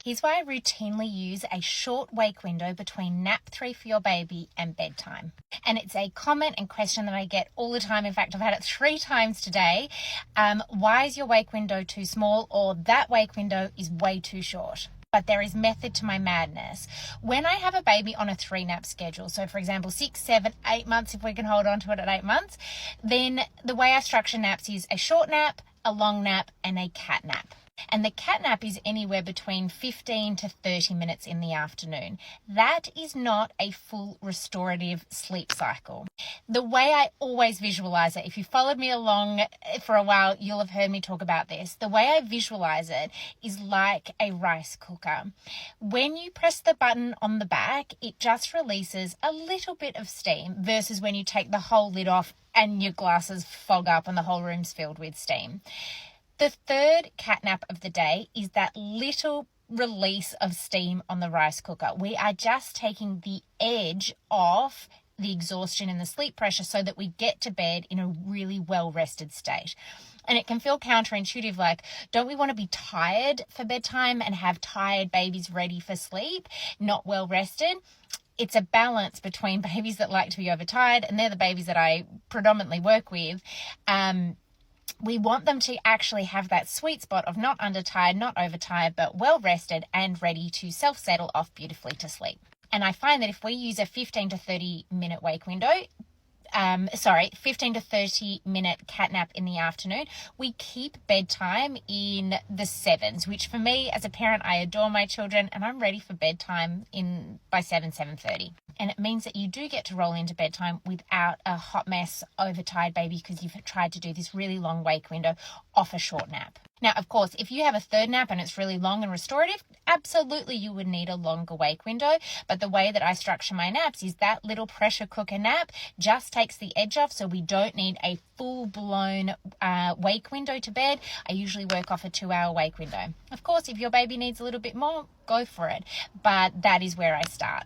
Here's why I routinely use a short wake window between nap 3 for your baby and bedtime. And it's a comment and question that I get all the time. In fact, I've had it 3 times today. Why is your wake window too small, or that wake window is way too short? But there is method to my madness. When I have a baby on a 3-nap schedule, so for example, 6, 7, 8 months, if we can hold on to it at 8 months, then the way I structure naps is a short nap, a long nap, and a cat nap. And the cat nap is anywhere between 15 to 30 minutes in the afternoon. That is not a full restorative sleep cycle. The way I always visualize it, if you followed me along for a while, you'll have heard me talk about this. The way I visualize it is like a rice cooker. When you press the button on the back, it just releases a little bit of steam versus when you take the whole lid off and your glasses fog up and the whole room's filled with steam. The third cat nap of the day is that little release of steam on the rice cooker. We are just taking the edge off the exhaustion and the sleep pressure so that we get to bed in a really well-rested state. And it can feel counterintuitive, like, don't we want to be tired for bedtime and have tired babies ready for sleep, not well-rested? It's a balance between babies that like to be overtired, and they're the babies that I predominantly work with. We want them to actually have that sweet spot of not undertired, not overtired, but well-rested and ready to self-settle off beautifully to sleep. And I find that if we use a 15 to 30 minute wake window, 15 to 30 minute cat nap in the afternoon, we keep bedtime in the 7s, which for me as a parent, I adore my children and I'm ready for bedtime by 7:30. And it means that you do get to roll into bedtime without a hot mess, overtired baby because you've tried to do this really long wake window off a short nap. Now, of course, if you have a third nap and it's really long and restorative, absolutely you would need a longer wake window. But the way that I structure my naps is that little pressure cooker nap just takes the edge off, so we don't need a full-blown wake window to bed. I usually work off a 2-hour wake window. Of course, if your baby needs a little bit more, go for it. But that is where I start.